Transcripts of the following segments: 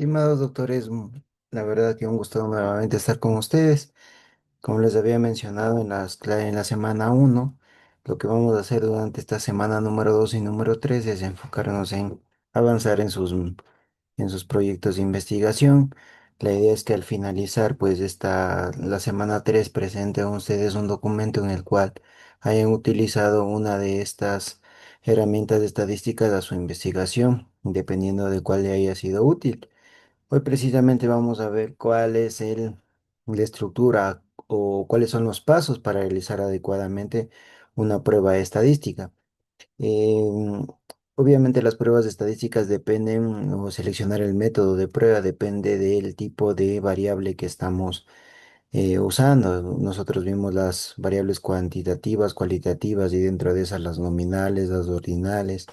Estimados doctores, la verdad que un gusto nuevamente estar con ustedes. Como les había mencionado en la semana uno, lo que vamos a hacer durante esta semana número 2 y número 3 es enfocarnos en avanzar en sus proyectos de investigación. La idea es que al finalizar, pues la semana 3 presenten a ustedes un documento en el cual hayan utilizado una de estas herramientas de estadísticas a su investigación, dependiendo de cuál le haya sido útil. Hoy precisamente vamos a ver cuál es la estructura o cuáles son los pasos para realizar adecuadamente una prueba estadística. Em, Obviamente las pruebas estadísticas dependen o seleccionar el método de prueba depende del tipo de variable que estamos usando. Nosotros vimos las variables cuantitativas, cualitativas y dentro de esas las nominales, las ordinales,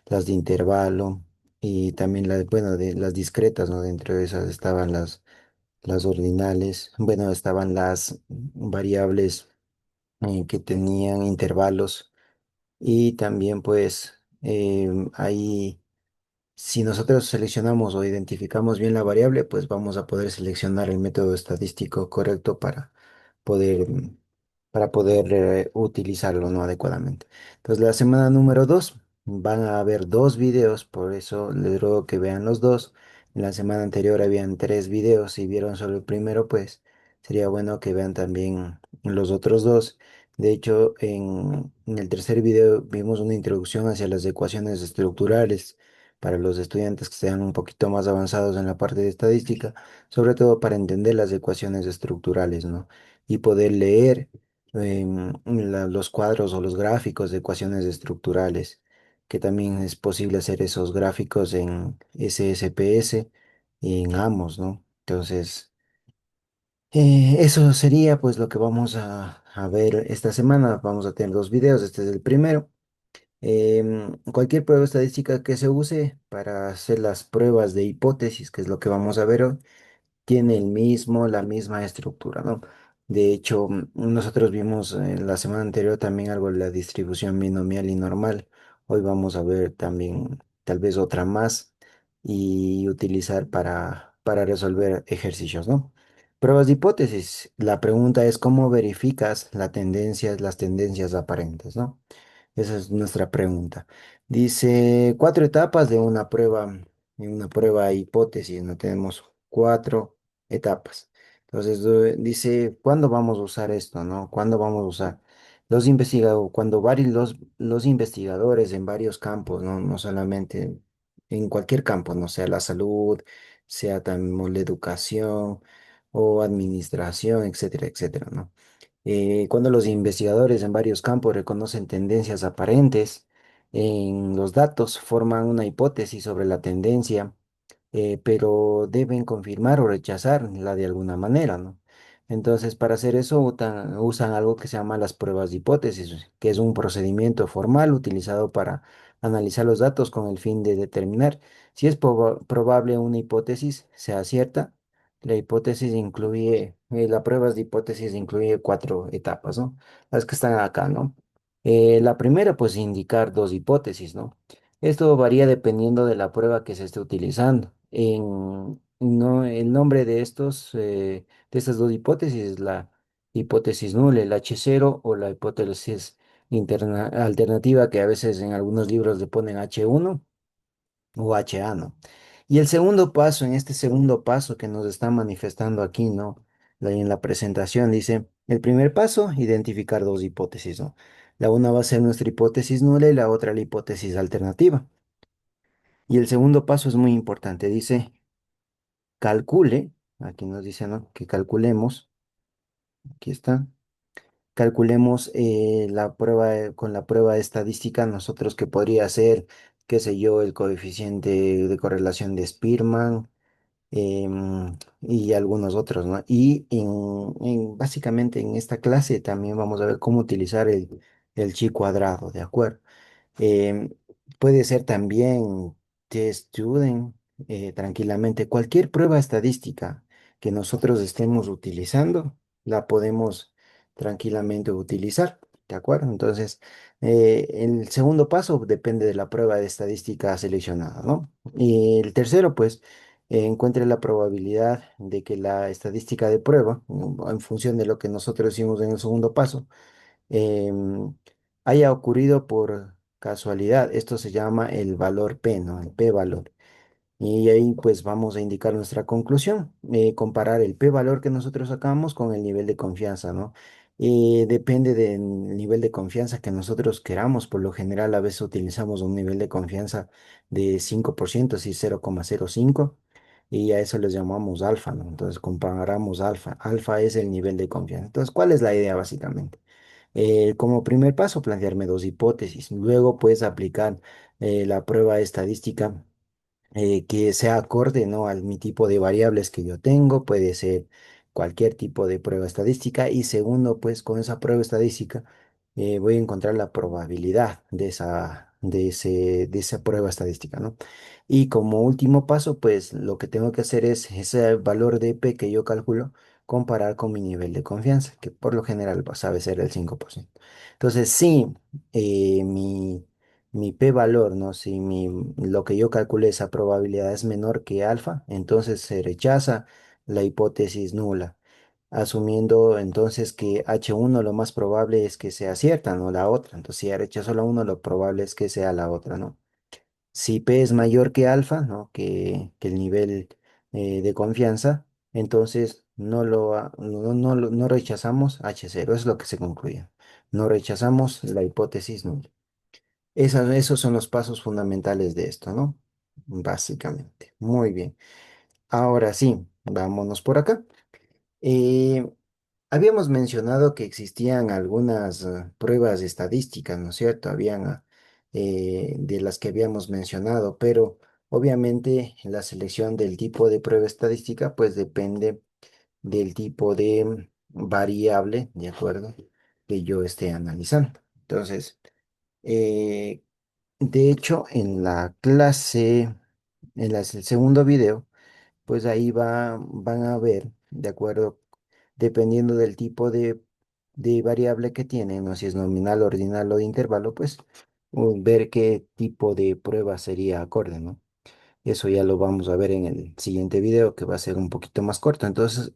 las de intervalo y también bueno, de las discretas, ¿no? Dentro de esas estaban las ordinales, bueno, estaban las variables que tenían intervalos y también pues ahí si nosotros seleccionamos o identificamos bien la variable, pues vamos a poder seleccionar el método estadístico correcto poder, mm, para poder utilizarlo, ¿no? Adecuadamente. Entonces, la semana número 2 van a haber dos videos, por eso les ruego que vean los dos. En la semana anterior habían tres videos, si vieron solo el primero, pues sería bueno que vean también los otros dos. De hecho, en el tercer video vimos una introducción hacia las ecuaciones estructurales para los estudiantes que sean un poquito más avanzados en la parte de estadística, sobre todo para entender las ecuaciones estructurales, ¿no? Y poder leer los cuadros o los gráficos de ecuaciones estructurales, que también es posible hacer esos gráficos en SSPS y en AMOS, ¿no? Entonces, eso sería pues lo que vamos a ver esta semana. Vamos a tener dos videos, este es el primero. Cualquier prueba estadística que se use para hacer las pruebas de hipótesis, que es lo que vamos a ver hoy, tiene la misma estructura, ¿no? De hecho, nosotros vimos en la semana anterior también algo de la distribución binomial y normal. Hoy vamos a ver también tal vez otra más y utilizar para resolver ejercicios, ¿no? Pruebas de hipótesis. La pregunta es cómo verificas las tendencias aparentes, ¿no? Esa es nuestra pregunta. Dice cuatro etapas de una prueba hipótesis, ¿no? Tenemos cuatro etapas. Entonces, dice, ¿cuándo vamos a usar esto, no? ¿Cuándo vamos a usar? Cuando los investigadores en varios campos, ¿no? No solamente en cualquier campo, no sea la salud, sea también la educación o administración, etcétera, etcétera, ¿no? Cuando los investigadores en varios campos reconocen tendencias aparentes en los datos, forman una hipótesis sobre la tendencia, pero deben confirmar o rechazarla de alguna manera, ¿no? Entonces, para hacer eso usan algo que se llama las pruebas de hipótesis, que es un procedimiento formal utilizado para analizar los datos con el fin de determinar si es probable una hipótesis sea cierta. La prueba de hipótesis incluye cuatro etapas, ¿no? Las que están acá, ¿no? La primera, pues, indicar dos hipótesis, ¿no? Esto varía dependiendo de la prueba que se esté utilizando. No, el nombre de estas dos hipótesis es la hipótesis nula, el H0 o la hipótesis alternativa que a veces en algunos libros le ponen H1 o HA, ¿no? Y el segundo paso, en este segundo paso que nos está manifestando aquí, ¿no? En la presentación dice, el primer paso, identificar dos hipótesis, ¿no? La una va a ser nuestra hipótesis nula y la otra la hipótesis alternativa. Y el segundo paso es muy importante, dice, calcule, aquí nos dice, ¿no? Que calculemos, aquí está, calculemos con la prueba estadística, nosotros que podría ser, qué sé yo, el coeficiente de correlación de Spearman, y algunos otros, ¿no? Y básicamente en esta clase también vamos a ver cómo utilizar el chi cuadrado, ¿de acuerdo? Em, Puede ser también test student, tranquilamente. Cualquier prueba estadística que nosotros estemos utilizando, la podemos tranquilamente utilizar, ¿de acuerdo? Entonces, el segundo paso depende de la prueba de estadística seleccionada, ¿no? Y el tercero, pues, encuentre la probabilidad de que la estadística de prueba, en función de lo que nosotros hicimos en el segundo paso, em, haya ocurrido por casualidad. Esto se llama el valor P, ¿no? El P-valor. Y ahí pues vamos a indicar nuestra conclusión, comparar el p-valor que nosotros sacamos con el nivel de confianza, ¿no? Depende del nivel de confianza que nosotros queramos. Por lo general a veces utilizamos un nivel de confianza de 5%, así 0,05, y a eso les llamamos alfa, ¿no? Entonces comparamos alfa. Alfa es el nivel de confianza. Entonces, ¿cuál es la idea básicamente? Como primer paso, plantearme dos hipótesis. Luego, pues, aplicar la prueba estadística que sea acorde, ¿no? A mi tipo de variables que yo tengo, puede ser cualquier tipo de prueba estadística. Y segundo, pues con esa prueba estadística voy a encontrar la probabilidad de esa prueba estadística, ¿no? Y como último paso, pues lo que tengo que hacer es ese valor de P que yo calculo, comparar con mi nivel de confianza, que por lo general sabe ser el 5%. Entonces, sí, mi p-valor, ¿no? Si lo que yo calculé, esa probabilidad es menor que alfa, entonces se rechaza la hipótesis nula, asumiendo entonces que H1 lo más probable es que sea cierta, no la otra. Entonces, si rechazo la uno, lo probable es que sea la otra, ¿no? Si P es mayor que alfa, ¿no? Que el nivel de confianza, entonces no rechazamos H0, es lo que se concluye. No rechazamos la hipótesis nula. Esos son los pasos fundamentales de esto, ¿no? Básicamente. Muy bien. Ahora sí, vámonos por acá. Eh, Habíamos mencionado que existían algunas pruebas estadísticas, ¿no es cierto? Habían de las que habíamos mencionado, pero obviamente la selección del tipo de prueba estadística pues depende del tipo de variable, ¿de acuerdo? Que yo esté analizando. Entonces, eh, de hecho, en la clase, el segundo video, pues ahí van a ver, de acuerdo, dependiendo del tipo de variable que tienen, ¿no? Si es nominal, ordinal o de intervalo, pues ver qué tipo de prueba sería acorde, ¿no? Eso ya lo vamos a ver en el siguiente video, que va a ser un poquito más corto. Entonces,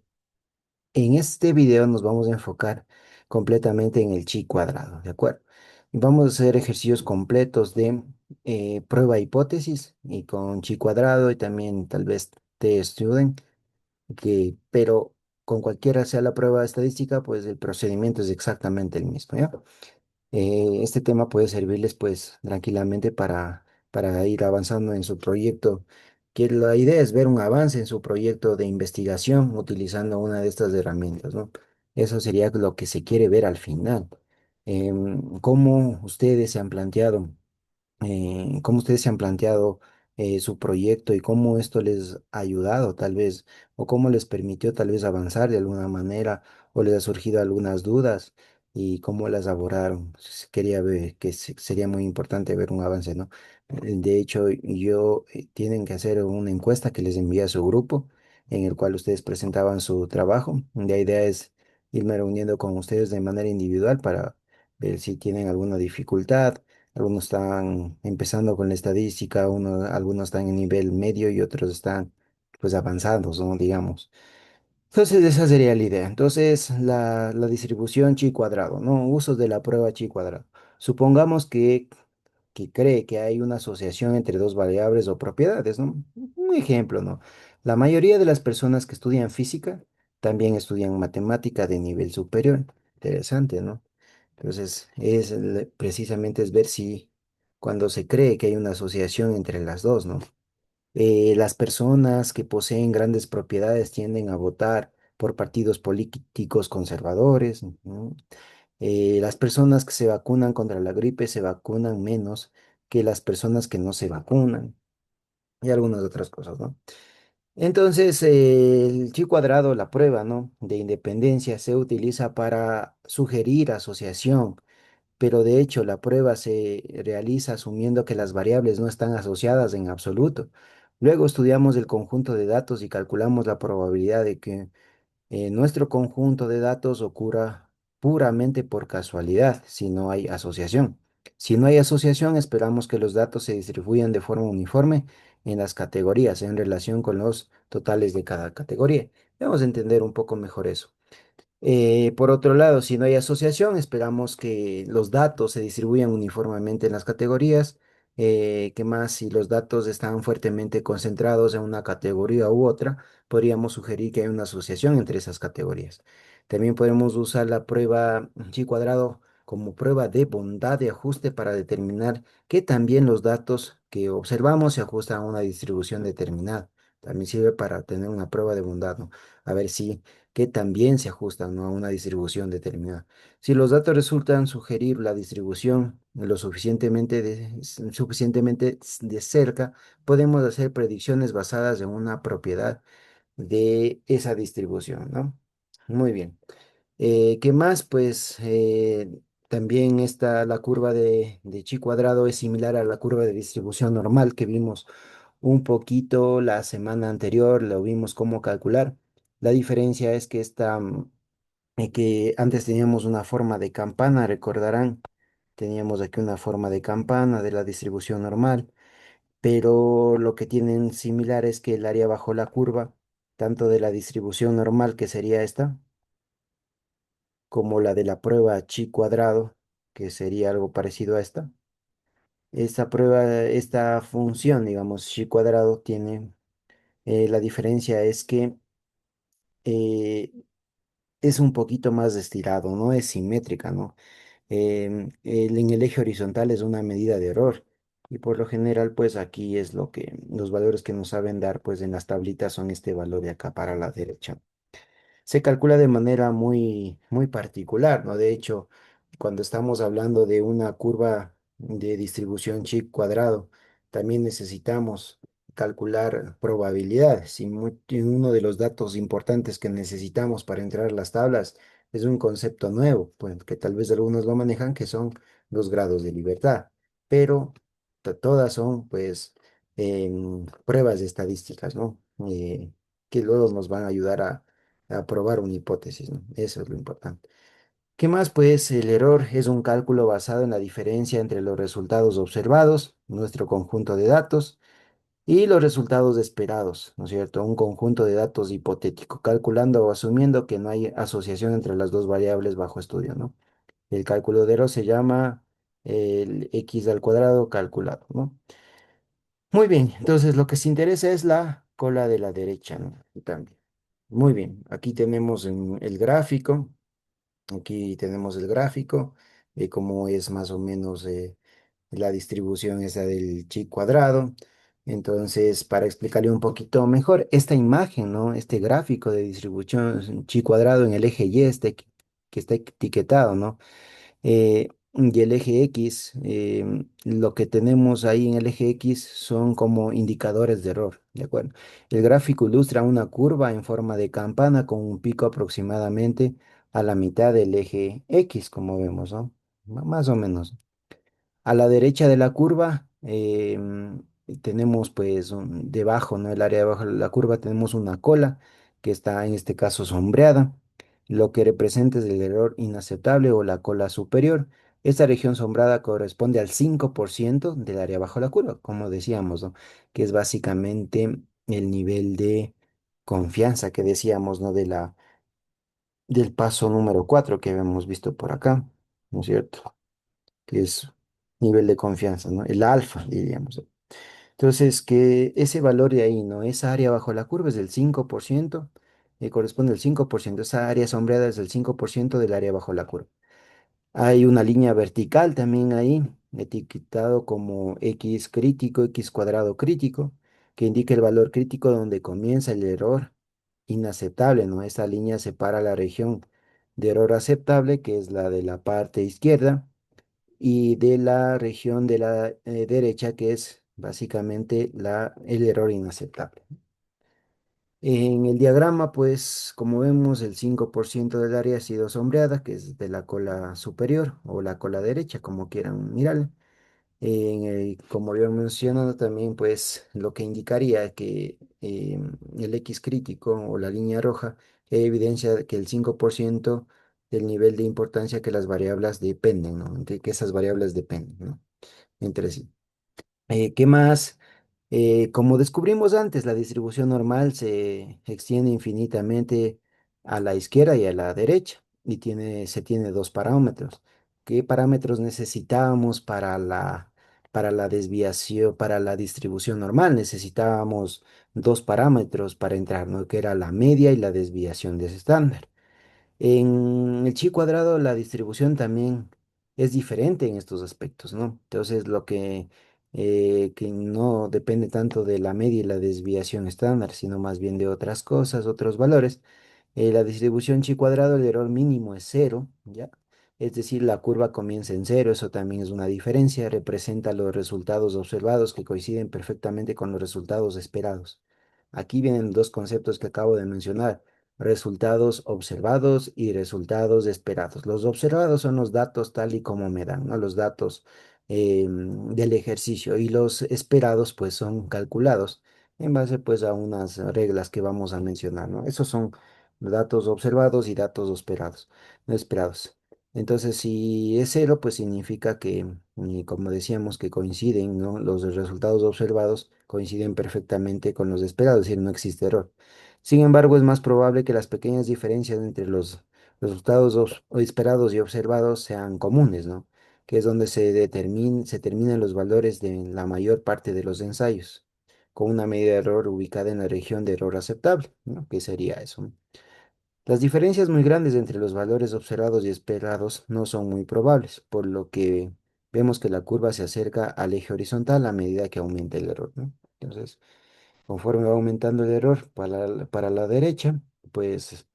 en este video nos vamos a enfocar completamente en el chi cuadrado, ¿de acuerdo? Y vamos a hacer ejercicios completos de prueba hipótesis y con chi cuadrado y también tal vez t-student, pero con cualquiera sea la prueba estadística, pues el procedimiento es exactamente el mismo, ¿ya? Este tema puede servirles pues tranquilamente para ir avanzando en su proyecto, que la idea es ver un avance en su proyecto de investigación utilizando una de estas herramientas, ¿no? Eso sería lo que se quiere ver al final. ¿Cómo ustedes se han planteado? ¿Cómo ustedes se han planteado su proyecto y cómo esto les ha ayudado tal vez, o cómo les permitió tal vez avanzar de alguna manera, o les ha surgido algunas dudas y cómo las abordaron? Quería ver que sería muy importante ver un avance, ¿no? De hecho, tienen que hacer una encuesta que les envía a su grupo, en el cual ustedes presentaban su trabajo. La idea es irme reuniendo con ustedes de manera individual para ver si tienen alguna dificultad. Algunos están empezando con la estadística, algunos están en nivel medio y otros están pues avanzados, ¿no? Digamos. Entonces esa sería la idea. Entonces la distribución chi cuadrado, ¿no? Usos de la prueba chi cuadrado. Supongamos que cree que hay una asociación entre dos variables o propiedades, ¿no? Un ejemplo, ¿no? La mayoría de las personas que estudian física también estudian matemática de nivel superior. Interesante, ¿no? Entonces, precisamente es ver si cuando se cree que hay una asociación entre las dos, ¿no? Las personas que poseen grandes propiedades tienden a votar por partidos políticos conservadores, ¿no? Las personas que se vacunan contra la gripe se vacunan menos que las personas que no se vacunan y algunas otras cosas, ¿no? Entonces, el chi cuadrado, la prueba, ¿no? De independencia se utiliza para sugerir asociación, pero de hecho la prueba se realiza asumiendo que las variables no están asociadas en absoluto. Luego estudiamos el conjunto de datos y calculamos la probabilidad de que nuestro conjunto de datos ocurra puramente por casualidad, si no hay asociación. Si no hay asociación, esperamos que los datos se distribuyan de forma uniforme en las categorías en relación con los totales de cada categoría. Vamos a entender un poco mejor eso. Por otro lado, si no hay asociación, esperamos que los datos se distribuyan uniformemente en las categorías. ¿Qué más? Si los datos están fuertemente concentrados en una categoría u otra, podríamos sugerir que hay una asociación entre esas categorías. También podemos usar la prueba chi cuadrado como prueba de bondad de ajuste para determinar que también los datos que observamos se ajustan a una distribución determinada. También sirve para tener una prueba de bondad, ¿no? A ver si que también se ajustan, ¿no?, a una distribución determinada. Si los datos resultan sugerir la distribución suficientemente de cerca, podemos hacer predicciones basadas en una propiedad de esa distribución, ¿no? Muy bien. ¿Qué más? Pues también está la curva de chi cuadrado es similar a la curva de distribución normal que vimos un poquito la semana anterior, lo vimos cómo calcular. La diferencia es que que antes teníamos una forma de campana, recordarán, teníamos aquí una forma de campana de la distribución normal, pero lo que tienen similar es que el área bajo la curva, tanto de la distribución normal, que sería esta, como la de la prueba chi cuadrado, que sería algo parecido a esta. Esta prueba, esta función, digamos, chi cuadrado tiene, la diferencia es que eh, es un poquito más estirado, no es simétrica, ¿no? En el eje horizontal es una medida de error y por lo general, pues aquí es lo que los valores que nos saben dar, pues en las tablitas son este valor de acá para la derecha. Se calcula de manera muy particular, ¿no? De hecho, cuando estamos hablando de una curva de distribución chi cuadrado, también necesitamos calcular probabilidades. Y uno de los datos importantes que necesitamos para entrar a las tablas es un concepto nuevo, pues, que tal vez algunos lo manejan, que son los grados de libertad. Pero todas son, pues, pruebas estadísticas, ¿no? Que luego nos van a ayudar a probar una hipótesis, ¿no? Eso es lo importante. ¿Qué más? Pues el error es un cálculo basado en la diferencia entre los resultados observados, nuestro conjunto de datos, y los resultados esperados, ¿no es cierto? Un conjunto de datos hipotético, calculando o asumiendo que no hay asociación entre las dos variables bajo estudio, ¿no? El cálculo de error se llama el x al cuadrado calculado, ¿no? Muy bien, entonces lo que se interesa es la cola de la derecha, ¿no? También. Muy bien, aquí tenemos el gráfico, aquí tenemos el gráfico de cómo es más o menos la distribución esa del chi cuadrado. Entonces, para explicarle un poquito mejor, esta imagen, ¿no? Este gráfico de distribución chi cuadrado en el eje Y, que está etiquetado, ¿no? Y el eje X, lo que tenemos ahí en el eje X son como indicadores de error, ¿de acuerdo? El gráfico ilustra una curva en forma de campana con un pico aproximadamente a la mitad del eje X, como vemos, ¿no? Más o menos. A la derecha de la curva tenemos pues debajo, ¿no? El área debajo de la curva tenemos una cola que está en este caso sombreada. Lo que representa es el error inaceptable o la cola superior. Esta región sombrada corresponde al 5% del área bajo la curva, como decíamos, ¿no? Que es básicamente el nivel de confianza que decíamos, ¿no? Del paso número 4 que habíamos visto por acá, ¿no es cierto? Que es nivel de confianza, ¿no? El alfa, diríamos. Entonces, que ese valor de ahí, ¿no? Esa área bajo la curva es del 5%, corresponde al 5%. Esa área sombreada es el 5% del área bajo la curva. Hay una línea vertical también ahí, etiquetado como X crítico, X cuadrado crítico, que indica el valor crítico donde comienza el error inaceptable, ¿no? Esa línea separa la región de error aceptable, que es la de la parte izquierda, y de la región de la derecha, que es básicamente el error inaceptable. En el diagrama, pues, como vemos, el 5% del área ha sido sombreada, que es de la cola superior o la cola derecha, como quieran mirarla. Como había mencionado también, pues, lo que indicaría que el X crítico o la línea roja evidencia de que el 5% del nivel de importancia que las variables dependen, ¿no? De que esas variables dependen, ¿no? Entre sí. ¿Qué más? Como descubrimos antes, la distribución normal se extiende infinitamente a la izquierda y a la derecha y se tiene dos parámetros. ¿Qué parámetros necesitábamos para la desviación, para la distribución normal? Necesitábamos dos parámetros para entrar, ¿no? Que era la media y la desviación de ese estándar. En el chi cuadrado la distribución también es diferente en estos aspectos, ¿no? Entonces que no depende tanto de la media y la desviación estándar, sino más bien de otras cosas, otros valores. La distribución chi cuadrado, el error mínimo es cero, ¿ya? Es decir, la curva comienza en cero, eso también es una diferencia, representa los resultados observados que coinciden perfectamente con los resultados esperados. Aquí vienen dos conceptos que acabo de mencionar: resultados observados y resultados esperados. Los observados son los datos tal y como me dan, ¿no? Los datos del ejercicio, y los esperados pues son calculados en base pues a unas reglas que vamos a mencionar, ¿no? Esos son datos observados y datos esperados, no esperados. Entonces, si es cero, pues significa que, como decíamos, que coinciden, ¿no? Los resultados observados coinciden perfectamente con los esperados, es decir, no existe error. Sin embargo, es más probable que las pequeñas diferencias entre los resultados esperados y observados sean comunes, ¿no? Que es donde se terminan los valores de la mayor parte de los ensayos, con una medida de error ubicada en la región de error aceptable, ¿no? ¿Qué sería eso, no? Las diferencias muy grandes entre los valores observados y esperados no son muy probables, por lo que vemos que la curva se acerca al eje horizontal a medida que aumenta el error, ¿no? Entonces, conforme va aumentando el error para la derecha, pues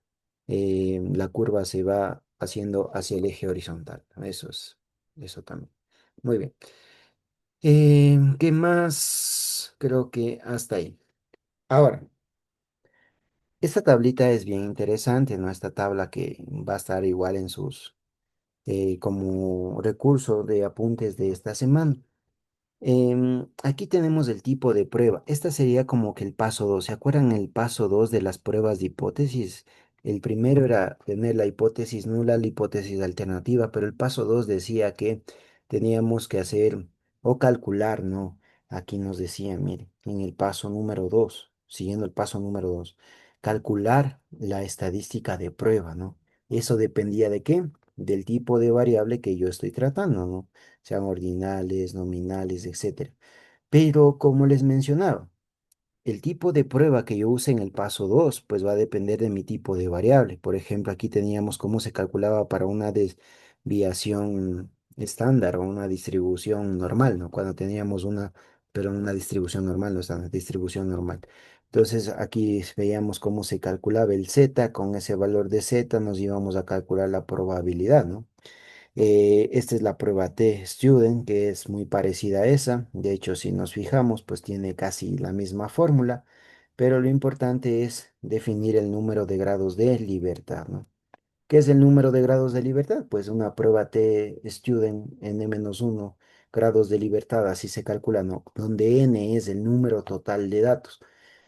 la curva se va haciendo hacia el eje horizontal, ¿no? Eso también. Muy bien. ¿Qué más? Creo que hasta ahí. Ahora, esta tablita es bien interesante, ¿no? Esta tabla que va a estar igual en como recurso de apuntes de esta semana. Aquí tenemos el tipo de prueba. Esta sería como que el paso 2. ¿Se acuerdan el paso 2 de las pruebas de hipótesis? El primero era tener la hipótesis nula, la hipótesis alternativa, pero el paso 2 decía que teníamos que hacer o calcular, ¿no? Aquí nos decía, mire, en el paso número 2, siguiendo el paso número 2, calcular la estadística de prueba, ¿no? Eso dependía de qué? Del tipo de variable que yo estoy tratando, ¿no? Sean ordinales, nominales, etcétera. Pero como les mencionaba, el tipo de prueba que yo use en el paso 2 pues va a depender de mi tipo de variable. Por ejemplo, aquí teníamos cómo se calculaba para una desviación estándar o una distribución normal, ¿no? Cuando teníamos pero una distribución normal, no estándar, distribución normal. Entonces aquí veíamos cómo se calculaba el z, con ese valor de z nos íbamos a calcular la probabilidad, ¿no? Esta es la prueba T-Student, que es muy parecida a esa. De hecho, si nos fijamos, pues tiene casi la misma fórmula, pero lo importante es definir el número de grados de libertad, ¿no? ¿Qué es el número de grados de libertad? Pues una prueba T-Student n-1 grados de libertad, así se calcula, ¿no? Donde n es el número total de datos.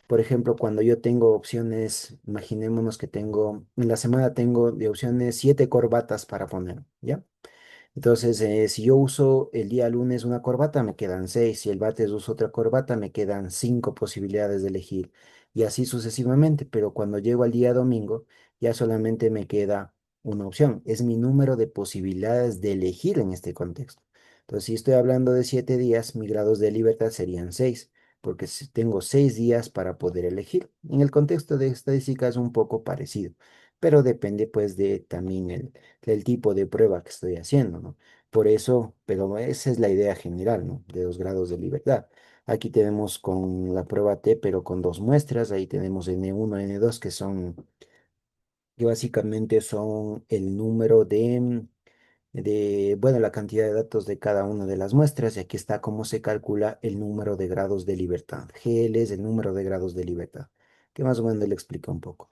Por ejemplo, cuando yo tengo opciones, imaginémonos que en la semana tengo de opciones 7 corbatas para poner, ¿ya? Entonces, si yo uso el día lunes una corbata, me quedan seis. Si el martes uso otra corbata, me quedan cinco posibilidades de elegir. Y así sucesivamente. Pero cuando llego al día domingo, ya solamente me queda una opción. Es mi número de posibilidades de elegir en este contexto. Entonces, si estoy hablando de 7 días, mis grados de libertad serían seis, porque tengo 6 días para poder elegir. En el contexto de estadística es un poco parecido, pero depende pues de también el tipo de prueba que estoy haciendo, ¿no? Por eso, pero esa es la idea general, ¿no? De los grados de libertad. Aquí tenemos con la prueba T, pero con dos muestras. Ahí tenemos N1, N2, que básicamente son el número bueno, la cantidad de datos de cada una de las muestras. Y aquí está cómo se calcula el número de grados de libertad. GL es el número de grados de libertad, que más o menos le explica un poco.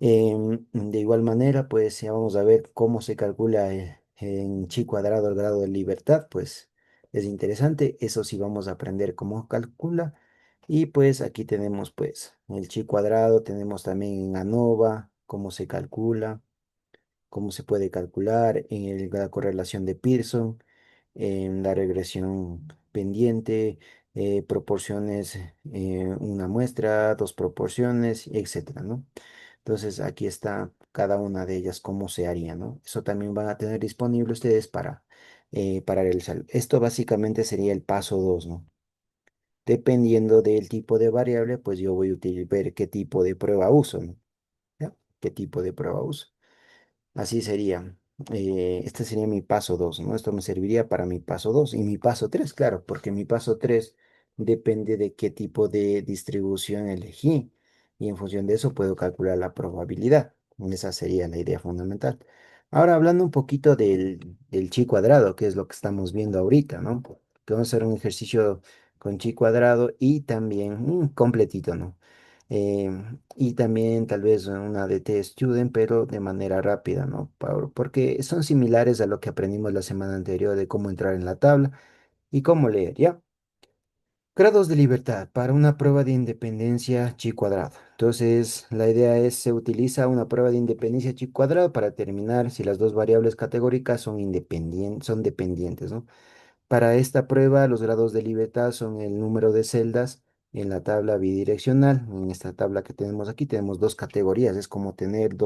De igual manera, pues ya vamos a ver cómo se calcula en chi cuadrado el grado de libertad, pues es interesante, eso sí vamos a aprender cómo calcula. Y pues aquí tenemos pues el chi cuadrado, tenemos también en ANOVA cómo se calcula, cómo se puede calcular en la correlación de Pearson, en la regresión pendiente, proporciones, una muestra, dos proporciones, etcétera, ¿no? Entonces aquí está cada una de ellas, cómo se haría, ¿no? Eso también van a tener disponible ustedes para realizar. Esto básicamente sería el paso 2, ¿no? Dependiendo del tipo de variable, pues yo voy a ver qué tipo de prueba uso, ¿no? ¿Ya? ¿Qué tipo de prueba uso? Así sería. Este sería mi paso 2, ¿no? Esto me serviría para mi paso 2 y mi paso 3, claro, porque mi paso 3 depende de qué tipo de distribución elegí y en función de eso puedo calcular la probabilidad. Esa sería la idea fundamental. Ahora hablando un poquito del chi cuadrado, que es lo que estamos viendo ahorita, ¿no? Que vamos a hacer un ejercicio con chi cuadrado y también completito, ¿no? eh, y también tal vez una de test student, pero de manera rápida, ¿no? Porque son similares a lo que aprendimos la semana anterior de cómo entrar en la tabla y cómo leer, ¿ya? Grados de libertad para una prueba de independencia chi cuadrado. Entonces, la idea es, se utiliza una prueba de independencia chi cuadrado para determinar si las dos variables categóricas son son dependientes, ¿no? Para esta prueba, los grados de libertad son el número de celdas en la tabla bidireccional. En esta tabla que tenemos aquí tenemos dos categorías. Es como tener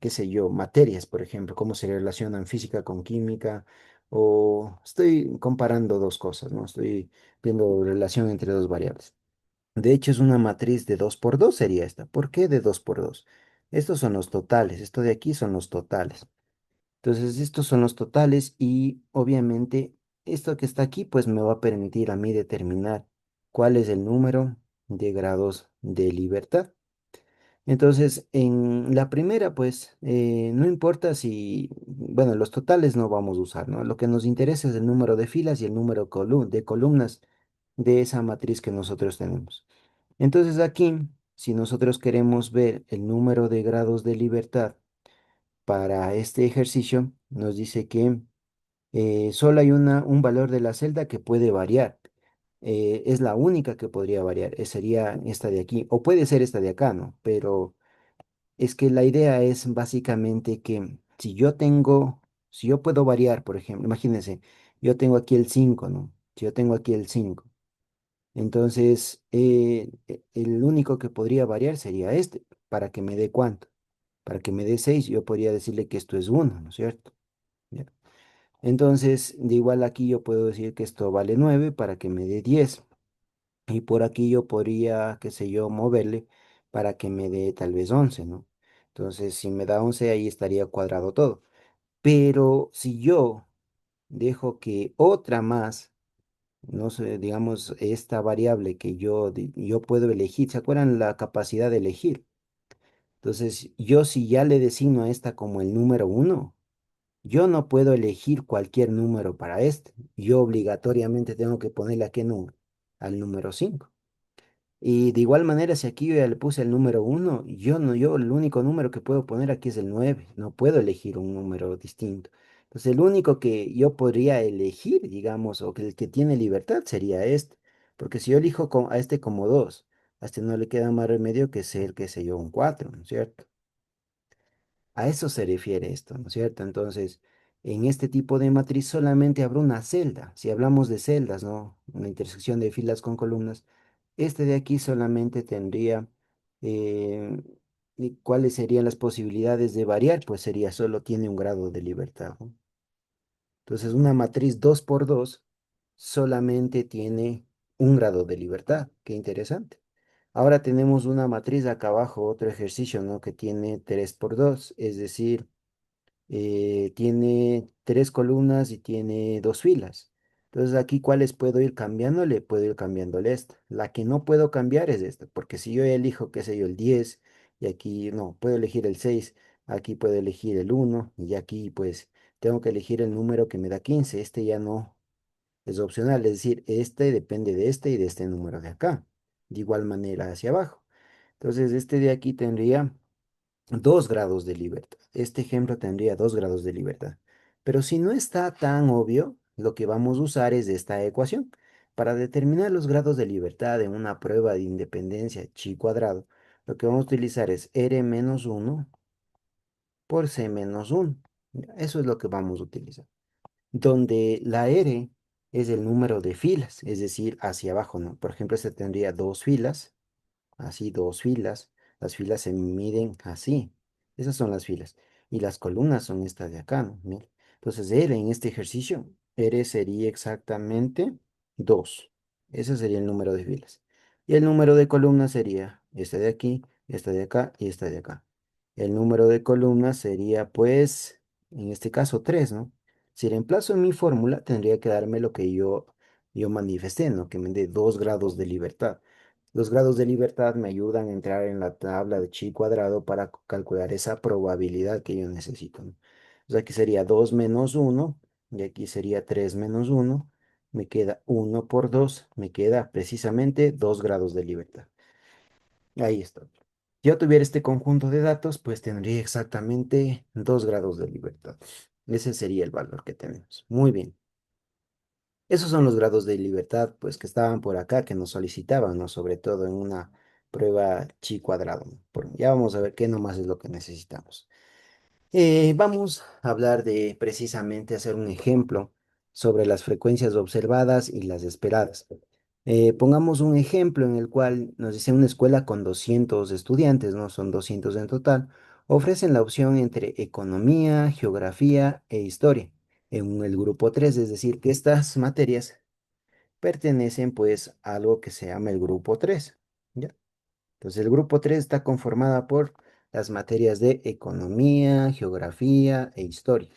qué sé yo, materias, por ejemplo, cómo se relacionan física con química. O estoy comparando dos cosas, ¿no? Estoy viendo relación entre dos variables. De hecho, es una matriz de 2 por 2 sería esta. ¿Por qué de 2 por 2? Estos son los totales. Esto de aquí son los totales. Entonces, estos son los totales y obviamente esto que está aquí, pues me va a permitir a mí determinar cuál es el número de grados de libertad. Entonces, en la primera, pues, no importa si, bueno, los totales no vamos a usar, ¿no? Lo que nos interesa es el número de filas y el número de columnas de esa matriz que nosotros tenemos. Entonces, aquí, si nosotros queremos ver el número de grados de libertad para este ejercicio, nos dice que solo hay un valor de la celda que puede variar. Es la única que podría variar. Sería esta de aquí. O puede ser esta de acá, ¿no? Pero es que la idea es básicamente que si yo puedo variar, por ejemplo, imagínense, yo tengo aquí el 5, ¿no? Si yo tengo aquí el 5, entonces el único que podría variar sería este, para que me dé cuánto. Para que me dé 6, yo podría decirle que esto es uno, ¿no es cierto? Ya. Entonces, de igual aquí yo puedo decir que esto vale 9 para que me dé 10. Y por aquí yo podría, qué sé yo, moverle para que me dé tal vez 11, ¿no? Entonces, si me da 11 ahí estaría cuadrado todo. Pero si yo dejo que otra más, no sé, digamos, esta variable que yo puedo elegir, ¿se acuerdan la capacidad de elegir? Entonces, yo si ya le designo a esta como el número uno, yo no puedo elegir cualquier número para este. Yo obligatoriamente tengo que ponerle a qué número, al número 5. Y de igual manera, si aquí yo ya le puse el número uno, yo el único número que puedo poner aquí es el 9. No puedo elegir un número distinto. Entonces, el único que yo podría elegir, digamos, o que el que tiene libertad sería este. Porque si yo elijo a este como 2, a este no le queda más remedio que ser, qué sé yo, un 4, ¿no es cierto? A eso se refiere esto, ¿no es cierto? Entonces, en este tipo de matriz solamente habrá una celda. Si hablamos de celdas, ¿no? Una intersección de filas con columnas, este de aquí solamente tendría, eh, ¿y cuáles serían las posibilidades de variar? Pues sería solo tiene un grado de libertad, ¿no? Entonces, una matriz 2 por 2 solamente tiene un grado de libertad. Qué interesante. Ahora tenemos una matriz acá abajo, otro ejercicio, ¿no? Que tiene 3 por 2, es decir, tiene tres columnas y tiene dos filas. Entonces aquí, ¿cuáles puedo ir cambiándole? Puedo ir cambiándole esta. La que no puedo cambiar es esta, porque si yo elijo, qué sé yo, el 10 y aquí no, puedo elegir el 6, aquí puedo elegir el uno y aquí pues tengo que elegir el número que me da 15. Este ya no es opcional, es decir, este depende de este y de este número de acá. De igual manera hacia abajo. Entonces este de aquí tendría 2 grados de libertad. Este ejemplo tendría 2 grados de libertad. Pero si no está tan obvio, lo que vamos a usar es esta ecuación. Para determinar los grados de libertad en una prueba de independencia chi cuadrado, lo que vamos a utilizar es r menos uno por c menos uno. Eso es lo que vamos a utilizar. Donde la r es el número de filas, es decir, hacia abajo, ¿no? Por ejemplo, este tendría dos filas, así dos filas. Las filas se miden así. Esas son las filas. Y las columnas son estas de acá, ¿no? Mira. Entonces, R en este ejercicio, R sería exactamente 2. Ese sería el número de filas. Y el número de columnas sería esta de aquí, esta de acá y esta de acá. El número de columnas sería, pues, en este caso 3, ¿no? Si reemplazo en mi fórmula, tendría que darme lo que yo manifesté, ¿no? Que me dé 2 grados de libertad. Los grados de libertad me ayudan a entrar en la tabla de chi cuadrado para calcular esa probabilidad que yo necesito, ¿no? O sea, aquí sería 2 menos uno y aquí sería 3 menos uno. Me queda uno por 2, me queda precisamente 2 grados de libertad. Ahí está. Si yo tuviera este conjunto de datos, pues tendría exactamente 2 grados de libertad. Ese sería el valor que tenemos. Muy bien. Esos son los grados de libertad, pues, que estaban por acá, que nos solicitaban, ¿no? Sobre todo en una prueba chi cuadrado, ¿no? Ya vamos a ver qué nomás es lo que necesitamos. Vamos a hablar de precisamente hacer un ejemplo sobre las frecuencias observadas y las esperadas. Pongamos un ejemplo en el cual nos dice una escuela con 200 estudiantes, ¿no? Son 200 en total. Ofrecen la opción entre economía, geografía e historia en el grupo 3, es decir, que estas materias pertenecen pues a algo que se llama el grupo 3, ¿ya? Entonces el grupo 3 está conformada por las materias de economía, geografía e historia.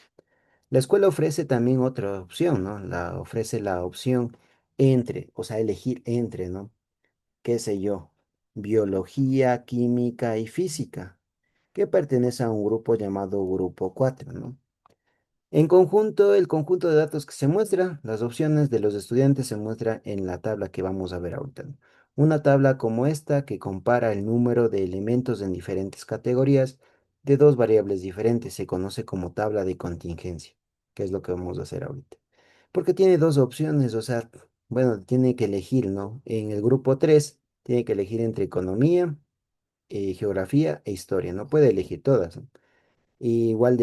La escuela ofrece también otra opción, ¿no? Ofrece la opción entre, o sea, elegir entre, ¿no? ¿Qué sé yo? Biología, química y física, que pertenece a un grupo llamado grupo 4, ¿no? En conjunto, el conjunto de datos que se muestra, las opciones de los estudiantes se muestra en la tabla que vamos a ver ahorita, ¿no? Una tabla como esta que compara el número de elementos en diferentes categorías de dos variables diferentes se conoce como tabla de contingencia, que es lo que vamos a hacer ahorita. Porque tiene dos opciones, o sea, bueno, tiene que elegir, ¿no? En el grupo 3 tiene que elegir entre economía, geografía e historia, no puede elegir todas, ¿no? Y igual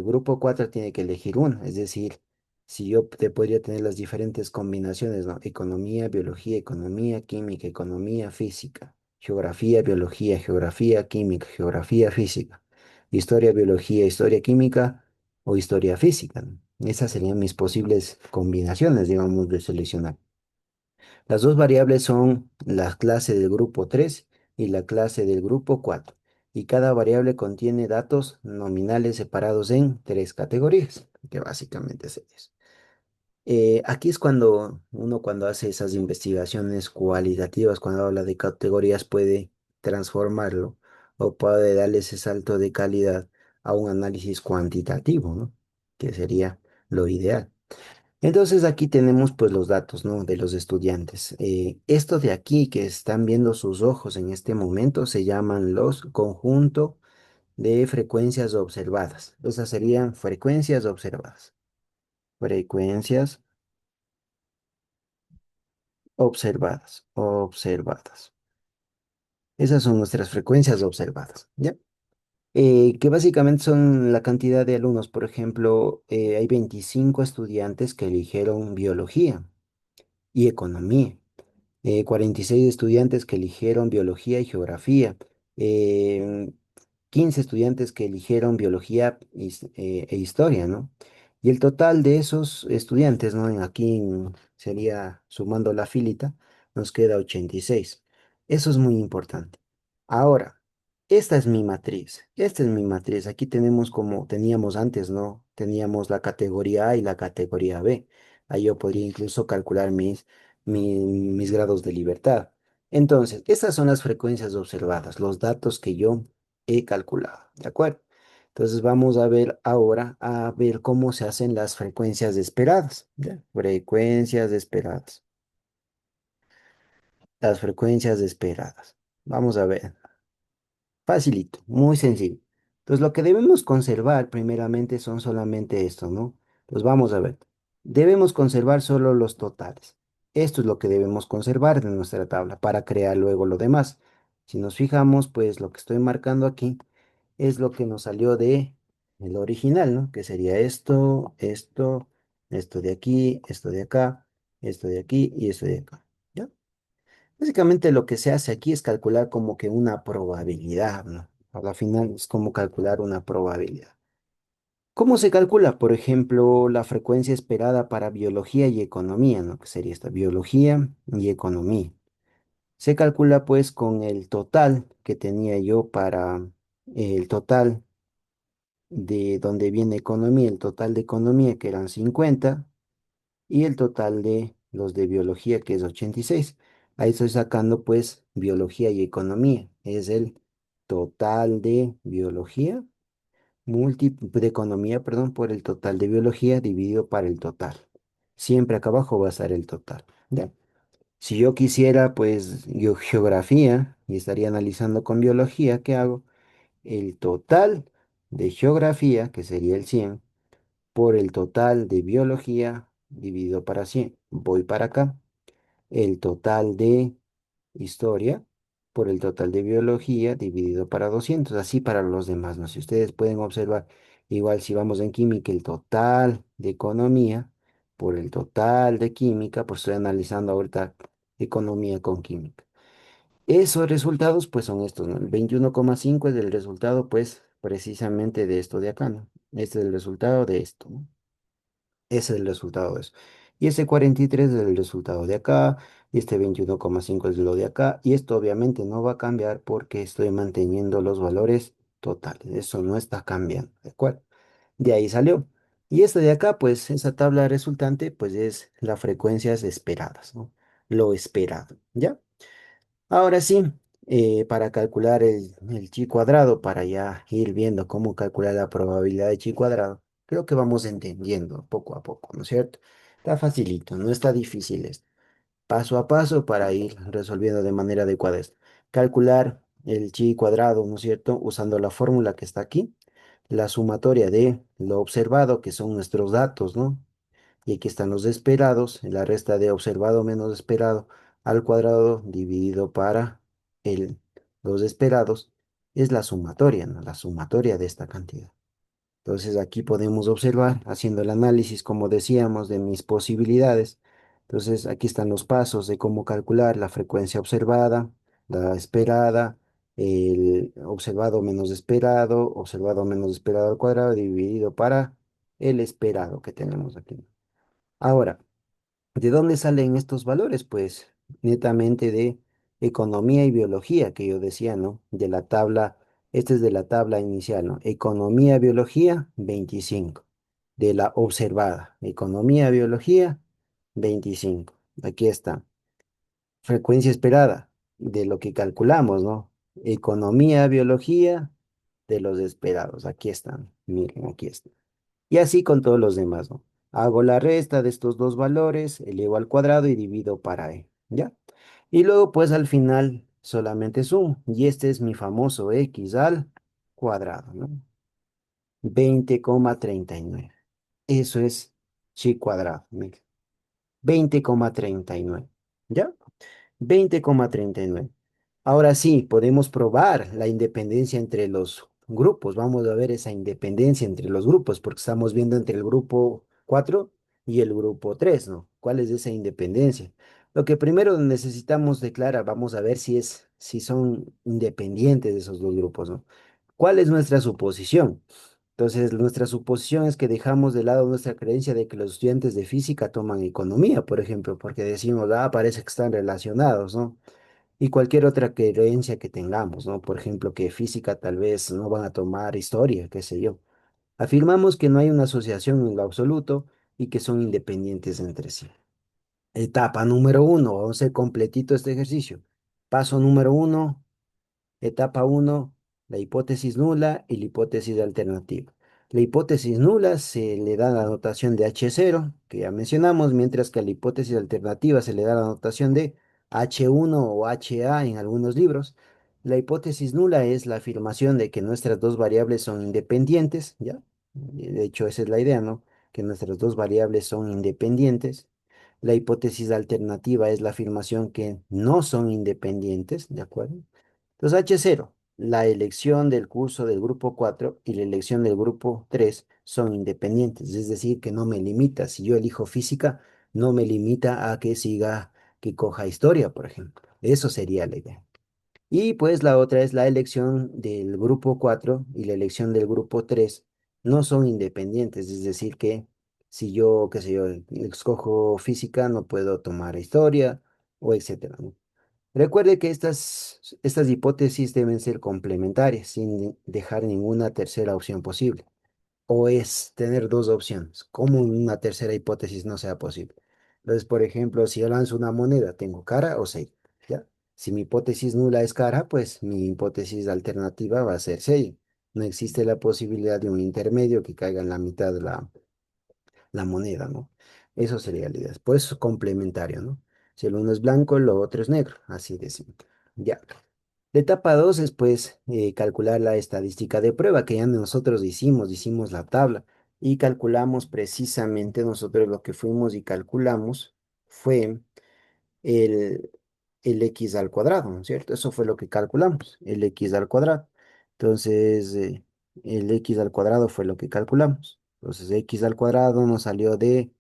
grupo 4 tiene que elegir una, es decir, si yo te podría tener las diferentes combinaciones, ¿no? Economía, química, economía, física, geografía, química, geografía, física, historia, biología, historia, química o historia física, ¿no? Esas serían mis posibles combinaciones, digamos, de seleccionar. Las dos variables son la clase del grupo 3 y la clase del grupo 4, y cada variable contiene datos nominales separados en tres categorías, que básicamente es eso. Aquí es cuando uno cuando hace esas investigaciones cualitativas, cuando habla de categorías, puede transformarlo o puede darle ese salto de calidad a un análisis cuantitativo, ¿no? Que sería lo ideal. Entonces aquí tenemos pues los datos, ¿no? De los estudiantes. Esto de aquí que están viendo sus ojos en este momento se llaman los conjunto de frecuencias observadas. Esas serían frecuencias observadas. Frecuencias observadas. Esas son nuestras frecuencias observadas, ¿ya? Que básicamente son la cantidad de alumnos. Por ejemplo, hay 25 estudiantes que eligieron biología y economía. 46 estudiantes que eligieron biología y geografía, em, 15 estudiantes que eligieron biología e historia, ¿no? Y el total de esos estudiantes, ¿no? Sería sumando la filita, nos queda 86. Eso es muy importante. Ahora, esta es mi matriz. Aquí tenemos como teníamos antes, ¿no? Teníamos la categoría A y la categoría B. Ahí yo podría incluso calcular mis grados de libertad. Entonces, estas son las frecuencias observadas, los datos que yo he calculado, ¿de acuerdo? Entonces vamos a ver ahora a ver cómo se hacen las frecuencias esperadas, ¿ya? Frecuencias esperadas, las frecuencias esperadas. Vamos a ver. Facilito, muy sencillo. Entonces, lo que debemos conservar primeramente son solamente esto, ¿no? Pues vamos a ver. Debemos conservar solo los totales. Esto es lo que debemos conservar de nuestra tabla para crear luego lo demás. Si nos fijamos, pues lo que estoy marcando aquí es lo que nos salió de el original, ¿no? Que sería esto de aquí, esto de acá. esto de aquí y esto de acá. ¿Ya? Básicamente lo que se hace aquí es calcular como que una probabilidad, ¿no? A la final es como calcular una probabilidad. ¿Cómo se calcula? Por ejemplo, la frecuencia esperada para biología y economía, ¿no? Que sería esta, biología y economía. Se calcula pues con el total que tenía yo para el total de donde viene economía, el total de economía que eran 50 y el total de los de biología que es 86. Ahí estoy sacando pues biología y economía. Es el total de biología de economía, perdón, por el total de biología dividido para el total. Siempre acá abajo va a estar el total. ¿Ya? Si yo quisiera, pues, geografía y estaría analizando con biología, ¿qué hago? El total de geografía, que sería el 100 por el total de biología dividido para 100. Voy para acá. El total de historia por el total de biología dividido para 200, así para los demás, ¿no? Si ustedes pueden observar, igual si vamos en química, el total de economía por el total de química, pues estoy analizando ahorita economía con química. Esos resultados, pues son estos, ¿no? El 21,5 es el resultado, pues, precisamente de esto de acá, ¿no? Este es el resultado de esto, ¿no? Ese es el resultado de eso. Y ese 43 es el resultado de acá, y este 21,5 es lo de acá, y esto obviamente no va a cambiar porque estoy manteniendo los valores totales. Eso no está cambiando, ¿de acuerdo? De ahí salió. Y esta de acá, pues esa tabla resultante, pues es las frecuencias esperadas, ¿no? Lo esperado, ¿ya? Ahora sí, para calcular el chi cuadrado, para ya ir viendo cómo calcular la probabilidad de chi cuadrado, creo que vamos entendiendo poco a poco, ¿no es cierto? Está facilito, no está difícil esto. Paso a paso para ir resolviendo de manera adecuada esto. Calcular el chi cuadrado, ¿no es cierto? Usando la fórmula que está aquí, la sumatoria de lo observado, que son nuestros datos, ¿no? Y aquí están los esperados, la resta de observado menos esperado al cuadrado dividido para el, los esperados, es la sumatoria, ¿no? La sumatoria de esta cantidad. Entonces aquí podemos observar, haciendo el análisis, como decíamos, de mis posibilidades. Entonces aquí están los pasos de cómo calcular la frecuencia observada, la esperada, el observado menos esperado al cuadrado dividido para el esperado que tenemos aquí. Ahora, ¿de dónde salen estos valores? Pues netamente de economía y biología, que yo decía, ¿no? De la tabla, este es de la tabla inicial, ¿no? Economía, biología, 25. De la observada, economía, biología, 25. Aquí está. Frecuencia esperada, de lo que calculamos, ¿no? Economía, biología, de los esperados. Aquí están. Miren, aquí está. Y así con todos los demás, ¿no? Hago la resta de estos dos valores, elevo al cuadrado y divido para e, ¿ya? Y luego, pues al final solamente sumo. Y este es mi famoso x al cuadrado, ¿no? 20,39. Eso es chi cuadrado, miren. 20,39. ¿Ya? 20,39. Ahora sí, podemos probar la independencia entre los grupos. Vamos a ver esa independencia entre los grupos, porque estamos viendo entre el grupo 4 y el grupo 3, ¿no? ¿Cuál es esa independencia? Lo que primero necesitamos declarar, vamos a ver si son independientes de esos dos grupos, ¿no? ¿Cuál es nuestra suposición? Entonces, nuestra suposición es que dejamos de lado nuestra creencia de que los estudiantes de física toman economía, por ejemplo, porque decimos, parece que están relacionados, ¿no? Y cualquier otra creencia que tengamos, ¿no? Por ejemplo, que física tal vez no van a tomar historia, qué sé yo. Afirmamos que no hay una asociación en lo absoluto y que son independientes entre sí. Etapa número uno, vamos a hacer completito este ejercicio. Paso número uno, etapa uno, la hipótesis nula y la hipótesis alternativa. La hipótesis nula se le da la notación de H0, que ya mencionamos, mientras que a la hipótesis alternativa se le da la notación de H1 o HA en algunos libros. La hipótesis nula es la afirmación de que nuestras dos variables son independientes, ¿ya? De hecho, esa es la idea, ¿no? Que nuestras dos variables son independientes. La hipótesis alternativa es la afirmación que no son independientes, ¿de acuerdo? Entonces, H0, la elección del curso del grupo 4 y la elección del grupo 3 son independientes, es decir, que no me limita. Si yo elijo física, no me limita a que siga, que coja historia, por ejemplo. Eso sería la idea. Y pues la otra es la elección del grupo 4 y la elección del grupo 3 no son independientes, es decir, que si yo, qué sé yo, escojo física, no puedo tomar historia o etcétera, ¿no? Recuerde que estas hipótesis deben ser complementarias, sin dejar ninguna tercera opción posible. O es tener dos opciones, como una tercera hipótesis no sea posible. Entonces, por ejemplo, si yo lanzo una moneda, ¿tengo cara o sello? ¿Ya? Si mi hipótesis nula es cara, pues mi hipótesis alternativa va a ser sello. No existe la posibilidad de un intermedio que caiga en la mitad de la moneda, ¿no? Eso sería la idea. Pues complementario, ¿no? Si el uno es blanco, lo otro es negro, así de simple. Ya. La etapa 2 es pues calcular la estadística de prueba que ya nosotros hicimos la tabla y calculamos precisamente nosotros lo que fuimos y calculamos fue el, el x al cuadrado, ¿no es cierto? Eso fue lo que calculamos, el x al cuadrado. Entonces, el x al cuadrado fue lo que calculamos. Entonces, x al cuadrado nos salió de,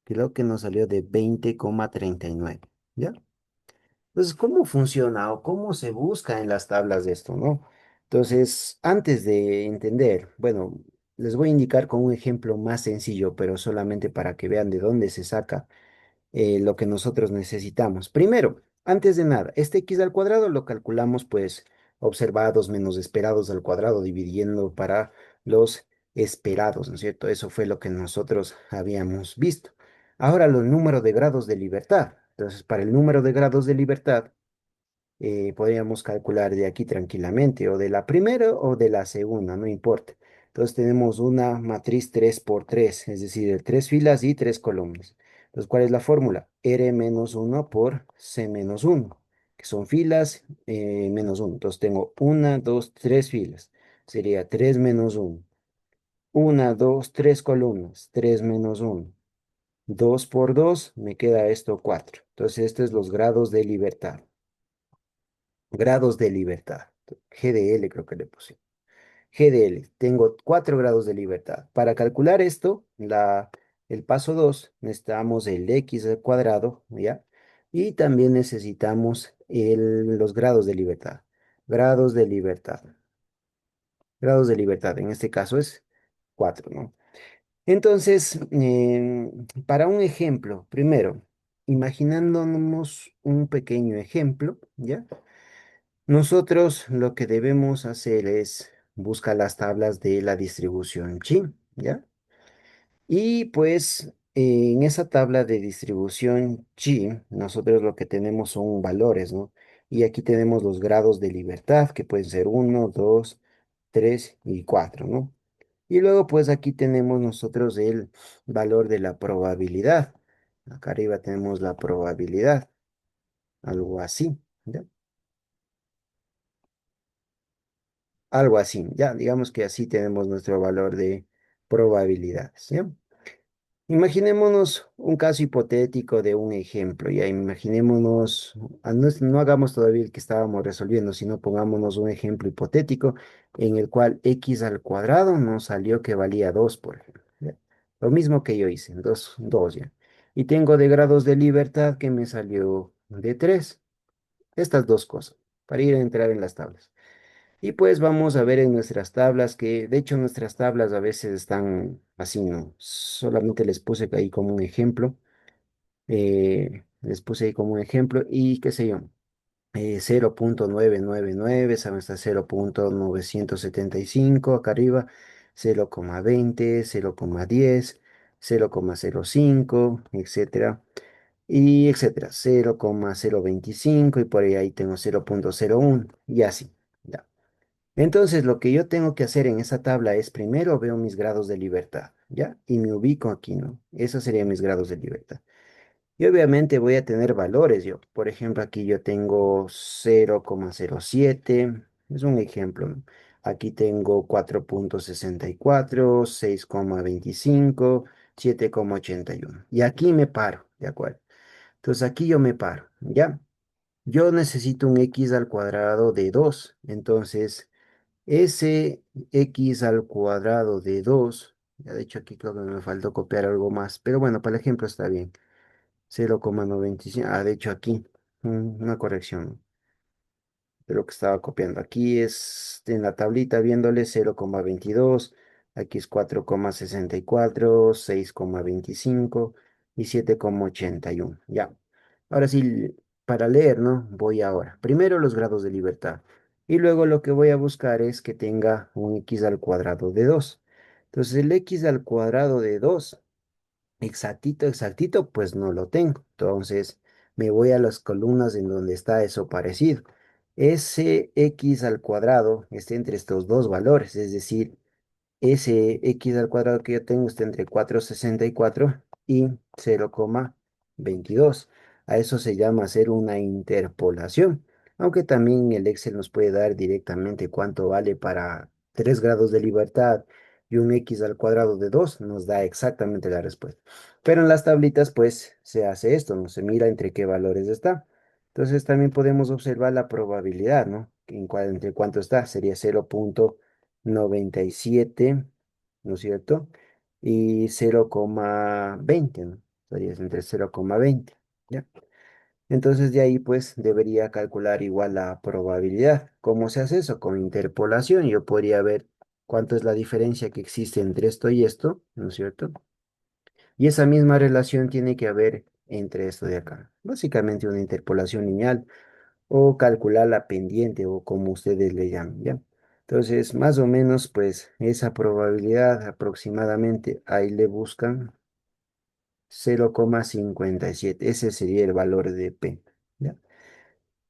creo que nos salió de 20,39, ¿ya? Entonces, ¿cómo funciona o cómo se busca en las tablas de esto, no? Entonces, antes de entender, bueno, les voy a indicar con un ejemplo más sencillo, pero solamente para que vean de dónde se saca lo que nosotros necesitamos. Primero, antes de nada, este x al cuadrado lo calculamos pues observados menos esperados al cuadrado, dividiendo para los esperados, ¿no es cierto? Eso fue lo que nosotros habíamos visto. Ahora, los números de grados de libertad. Entonces, para el número de grados de libertad, podríamos calcular de aquí tranquilamente, o de la primera o de la segunda, no importa. Entonces tenemos una matriz 3 por 3, es decir, de tres filas y tres columnas. Entonces, ¿cuál es la fórmula? R menos uno por C menos uno, que son filas menos uno. Entonces tengo una, dos, tres filas. Sería 3 menos uno. Una, dos, tres columnas. 3 menos uno. 2 por 2 me queda esto 4. Entonces, estos es los grados de libertad. Grados de libertad. GDL creo que le puse. GDL. Tengo 4 grados de libertad. Para calcular esto, el paso 2 necesitamos el x al cuadrado, ¿ya? Y también necesitamos los grados de libertad. Grados de libertad. Grados de libertad. En este caso es 4, ¿no? Entonces, para un ejemplo, primero, imaginándonos un pequeño ejemplo, ¿ya? Nosotros lo que debemos hacer es buscar las tablas de la distribución chi, ¿ya? Y pues en esa tabla de distribución chi, nosotros lo que tenemos son valores, ¿no? Y aquí tenemos los grados de libertad, que pueden ser uno, 2, 3 y 4, ¿no? Y luego pues aquí tenemos nosotros el valor de la probabilidad. Acá arriba tenemos la probabilidad, algo así, ¿ya? Algo así, ya, digamos que así tenemos nuestro valor de probabilidades, ¿ya? Imaginémonos un caso hipotético de un ejemplo, ya, imaginémonos, no hagamos todavía el que estábamos resolviendo, sino pongámonos un ejemplo hipotético en el cual x al cuadrado nos salió que valía 2 por ejemplo, ¿ya? Lo mismo que yo hice, 2 ya. Y tengo de grados de libertad que me salió de 3. Estas dos cosas, para ir a entrar en las tablas. Y pues vamos a ver en nuestras tablas que, de hecho, nuestras tablas a veces están así, ¿no? Solamente les puse ahí como un ejemplo. Les puse ahí como un ejemplo y qué sé yo, 0,999, saben, hasta 0,975 acá arriba, 0,20, 0,10, 0,05, etcétera, y etcétera, 0,025 y por ahí tengo 0,01 y así. ¿Ya? Entonces, lo que yo tengo que hacer en esa tabla es primero veo mis grados de libertad, ¿ya? Y me ubico aquí, ¿no? Esos serían mis grados de libertad. Y obviamente voy a tener valores yo. Por ejemplo, aquí yo tengo 0,07, es un ejemplo, ¿no? Aquí tengo 4,64, 6,25, 7,81. Y aquí me paro, ¿de acuerdo? Entonces aquí yo me paro, ¿ya? Yo necesito un x al cuadrado de 2. Entonces ese x al cuadrado de 2, ya de hecho aquí creo que me faltó copiar algo más, pero bueno, para el ejemplo está bien. 0,95. De hecho aquí, una corrección de lo que estaba copiando. Aquí es en la tablita viéndole 0,22, aquí es 4,64, 6,25 y 7,81. Ya. Ahora sí, para leer, ¿no? Voy ahora. Primero los grados de libertad. Y luego lo que voy a buscar es que tenga un x al cuadrado de 2. Entonces el x al cuadrado de 2 exactito, exactito, pues no lo tengo. Entonces me voy a las columnas en donde está eso parecido. Ese x al cuadrado está entre estos dos valores, es decir, ese x al cuadrado que yo tengo está entre 4,64 y 0,22. A eso se llama hacer una interpolación, aunque también el Excel nos puede dar directamente cuánto vale para 3 grados de libertad y un x al cuadrado de 2 nos da exactamente la respuesta. Pero en las tablitas pues se hace esto, no se mira entre qué valores está. Entonces también podemos observar la probabilidad, ¿no? Entre cuánto está, sería 0,97, ¿no es cierto? Y 0,20, ¿no? Sería entre 0,20, ¿ya? Entonces de ahí pues debería calcular igual la probabilidad. ¿Cómo se hace eso? Con interpolación yo podría ver cuánto es la diferencia que existe entre esto y esto, ¿no es cierto? Y esa misma relación tiene que haber entre esto de acá. Básicamente una interpolación lineal o calcular la pendiente o como ustedes le llamen, ¿ya? Entonces, más o menos, pues esa probabilidad aproximadamente ahí le buscan 0,57. Ese sería el valor de P, ¿ya?